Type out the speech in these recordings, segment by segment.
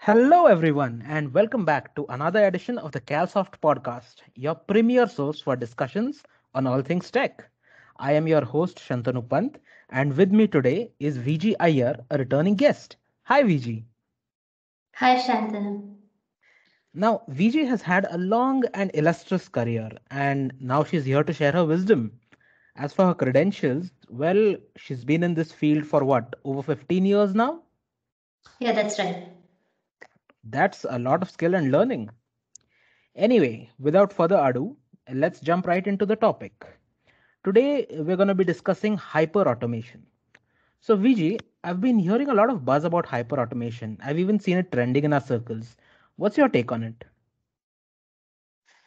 Hello, everyone, and welcome back to another edition of the CalSoft podcast, your premier source for discussions on all things tech. I am your host, Shantanu Pant, and with me today is VG Iyer, a returning guest. Hi, VG. Hi Shantanu. Now, VG has had a long and illustrious career, and now she's here to share her wisdom. As for her credentials, well, she's been in this field for what, over 15 years now? Yeah, that's right. That's a lot of skill and learning. Anyway, without further ado, let's jump right into the topic. Today, we're going to be discussing hyper automation. So, VG, I've been hearing a lot of buzz about hyper automation. I've even seen it trending in our circles. What's your take on it?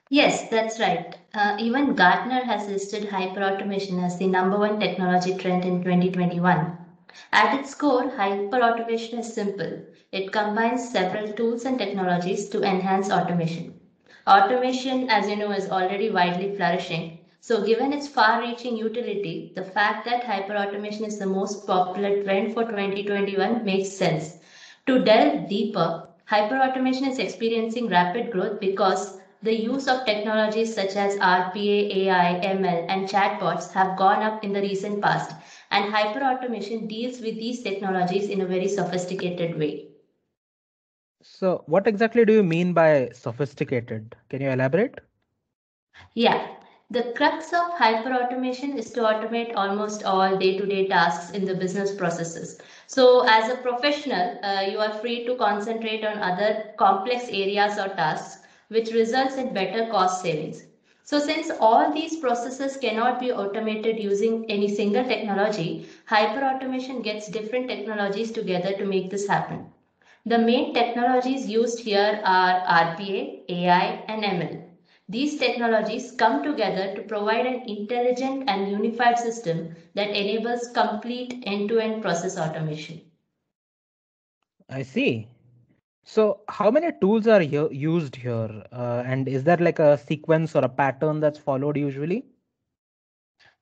Yes, that's right. Even Gartner has listed hyperautomation as the number one technology trend in 2021. At its core, hyperautomation is simple. It combines several tools and technologies to enhance automation. Automation, as you know, is already widely flourishing. So, given its far reaching utility, the fact that hyperautomation is the most popular trend for 2021 makes sense. To delve deeper, hyperautomation is experiencing rapid growth because the use of technologies such as RPA, AI, ML, and chatbots have gone up in the recent past, and hyperautomation deals with these technologies in a very sophisticated way. So, what exactly do you mean by sophisticated? Can you elaborate? Yeah, the crux of hyperautomation is to automate almost all day-to-day tasks in the business processes. So, as a professional, you are free to concentrate on other complex areas or tasks, which results in better cost savings. So, since all these processes cannot be automated using any single technology, hyperautomation gets different technologies together to make this happen. The main technologies used here are RPA, AI, and ML. These technologies come together to provide an intelligent and unified system that enables complete end to end process automation. I see. So, how many tools are used here? And is there like a sequence or a pattern that's followed usually?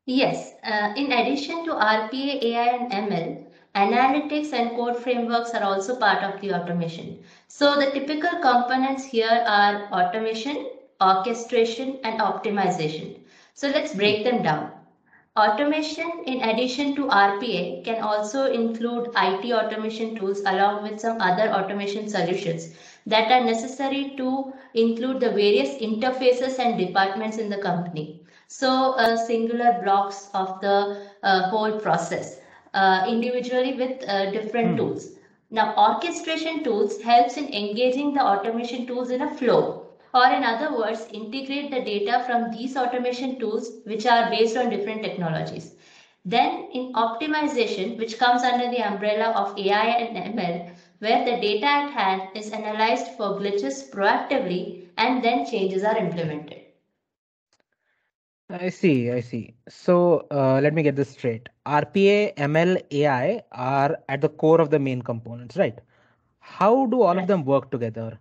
Yes, in addition to RPA, AI, and ML, analytics and code frameworks are also part of the automation. So, the typical components here are automation, orchestration, and optimization. So, let's Hmm. break them down. Automation, in addition to RPA, can also include IT automation tools along with some other automation solutions that are necessary to include the various interfaces and departments in the company. So, singular blocks of the whole process individually with different Hmm. tools. Now, orchestration tools helps in engaging the automation tools in a flow, or in other words, integrate the data from these automation tools which are based on different technologies. Then in optimization, which comes under the umbrella of AI and ML, where the data at hand is analyzed for glitches proactively and then changes are implemented. I see, I see. So let me get this straight. RPA, ML, AI are at the core of the main components, right? How do all of Right. them work together?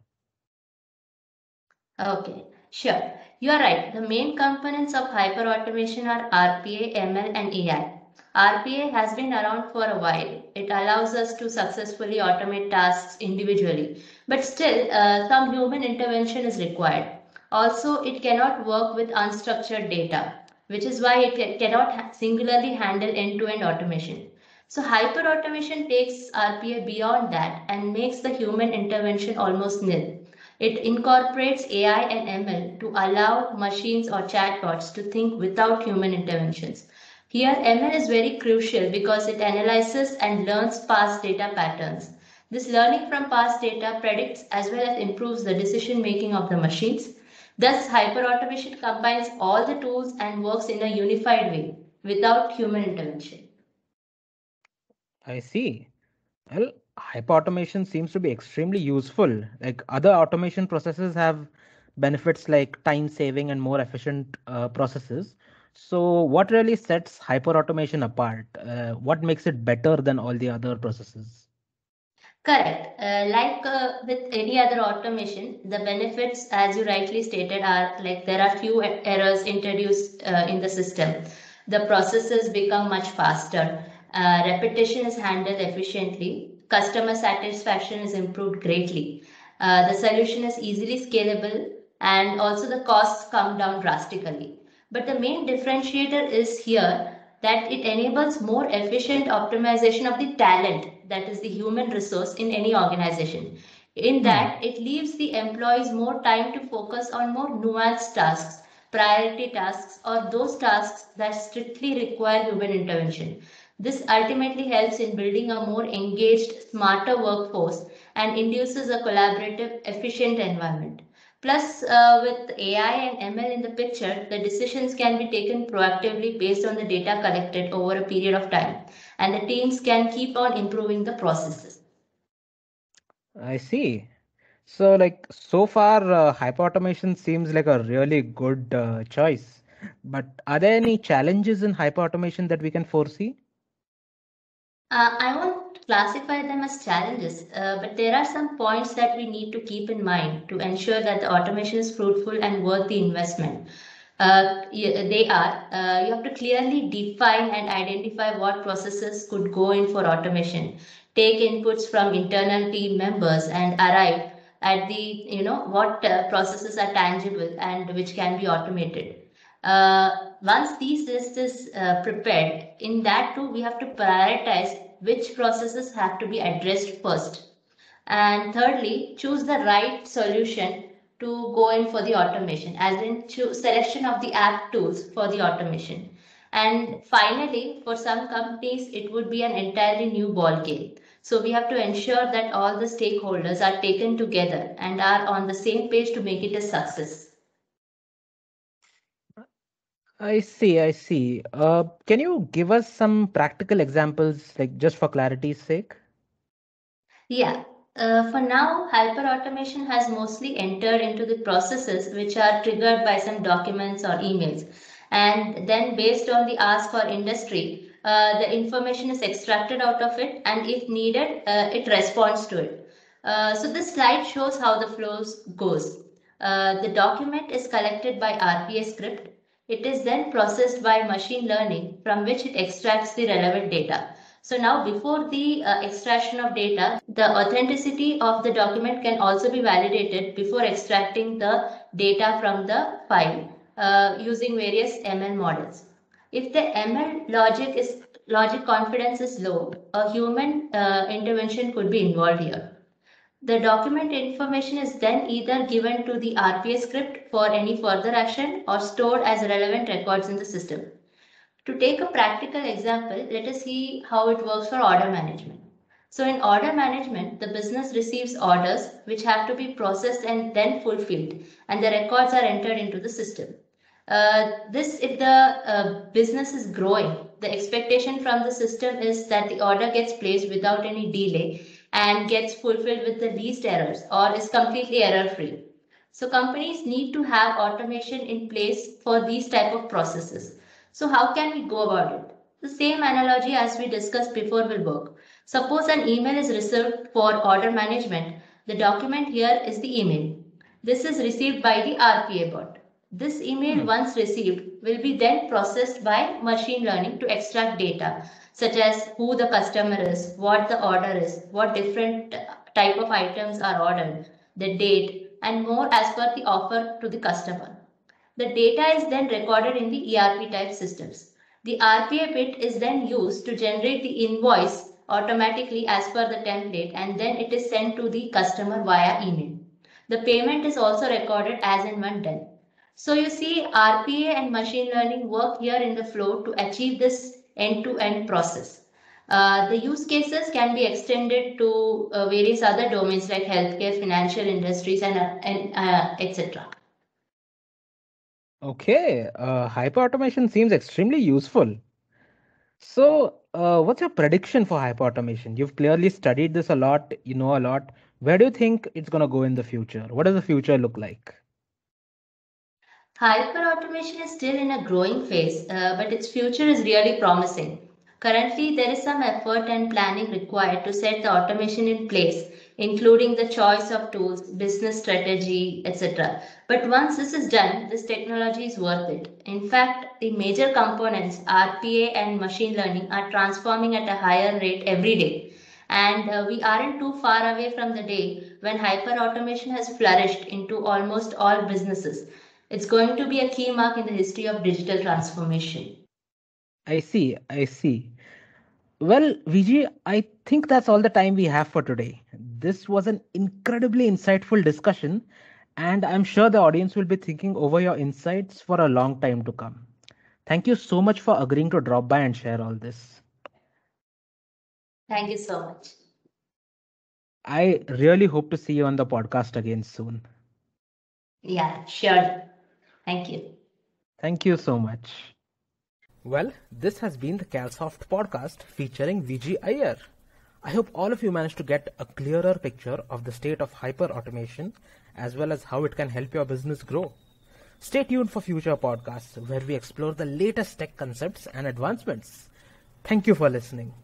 Okay, sure. You are right. The main components of hyperautomation are RPA, ML, and AI. RPA has been around for a while. It allows us to successfully automate tasks individually, but still, some human intervention is required. Also, it cannot work with unstructured data, which is why it cannot singularly handle end to end automation. So, hyperautomation takes RPA beyond that and makes the human intervention almost nil. It incorporates AI and ML to allow machines or chatbots to think without human interventions. Here, ML is very crucial because it analyzes and learns past data patterns. This learning from past data predicts as well as improves the decision making of the machines. Thus, hyperautomation combines all the tools and works in a unified way without human intervention. I see. Well, hyperautomation seems to be extremely useful. Like other automation processes have benefits like time saving and more efficient processes. So, what really sets hyperautomation apart? What makes it better than all the other processes? Correct. Like with any other automation, the benefits, as you rightly stated, are like there are few errors introduced in the system. The processes become much faster. Repetition is handled efficiently. customer satisfaction is improved greatly. The solution is easily scalable and also the costs come down drastically. But the main differentiator is here that it enables more efficient optimization of the talent, that is the human resource in any organization. In that, it leaves the employees more time to focus on more nuanced tasks, priority tasks, or those tasks that strictly require human intervention. This ultimately helps in building a more engaged, smarter workforce and induces a collaborative, efficient environment. Plus, with AI and ML in the picture, the decisions can be taken proactively based on the data collected over a period of time, and the teams can keep on improving the processes. I see. So, like, so far, hyperautomation seems like a really good choice. But are there any challenges in hyperautomation that we can foresee? I won't classify them as challenges, but there are some points that we need to keep in mind to ensure that the automation is fruitful and worth the investment. They are, you have to clearly define and identify what processes could go in for automation, take inputs from internal team members and arrive at the, what processes are tangible and which can be automated. Once these list is prepared, in that too we have to prioritize which processes have to be addressed first. And thirdly, choose the right solution to go in for the automation, as in selection of the app tools for the automation. And finally, for some companies, it would be an entirely new ball game. So we have to ensure that all the stakeholders are taken together and are on the same page to make it a success. I see, I see. Can you give us some practical examples, like just for clarity's sake? Yeah. For now, hyperautomation has mostly entered into the processes which are triggered by some documents or emails. And then, based on the ask for industry, the information is extracted out of it, and if needed, it responds to it. So this slide shows how the flows goes. The document is collected by RPA script. It is then processed by machine learning, from which it extracts the relevant data. So now, before the extraction of data, the authenticity of the document can also be validated before extracting the data from the file using various ML models. If the ML logic confidence is low, a human intervention could be involved here. The document information is then either given to the RPA script for any further action or stored as relevant records in the system. To take a practical example, let us see how it works for order management. So in order management, the business receives orders which have to be processed and then fulfilled, and the records are entered into the system. If the business is growing, the expectation from the system is that the order gets placed without any delay and gets fulfilled with the least errors or is completely error-free. So companies need to have automation in place for these type of processes. So how can we go about it? The same analogy as we discussed before will work. Suppose an email is received for order management. The document here is the email. This is received by the RPA bot. This email, once received, will be then processed by machine learning to extract data, such as who the customer is, what the order is, what different type of items are ordered, the date, and more as per the offer to the customer. The data is then recorded in the ERP type systems. The RPA bit is then used to generate the invoice automatically as per the template, and then it is sent to the customer via email. The payment is also recorded as and when done. So you see, RPA and machine learning work here in the flow to achieve this end-to-end process. The use cases can be extended to various other domains like healthcare, financial industries, and etc. Okay, hyperautomation seems extremely useful. So, what's your prediction for hyperautomation? You've clearly studied this a lot, you know a lot. Where do you think it's going to go in the future? What does the future look like? Hyperautomation is still in a growing phase, but its future is really promising. Currently, there is some effort and planning required to set the automation in place, including the choice of tools, business strategy, etc. But once this is done, this technology is worth it. In fact, the major components, RPA and machine learning, are transforming at a higher rate every day. And we aren't too far away from the day when hyper-automation has flourished into almost all businesses. It's going to be a key mark in the history of digital transformation. I see, I see. Well, Vijay, I think that's all the time we have for today. This was an incredibly insightful discussion, and I'm sure the audience will be thinking over your insights for a long time to come. Thank you so much for agreeing to drop by and share all this. Thank you so much. I really hope to see you on the podcast again soon. Yeah, sure. Thank you. Thank you so much. Well, this has been the CalSoft podcast featuring Vijay Iyer. I hope all of you managed to get a clearer picture of the state of hyper automation as well as how it can help your business grow. Stay tuned for future podcasts where we explore the latest tech concepts and advancements. Thank you for listening.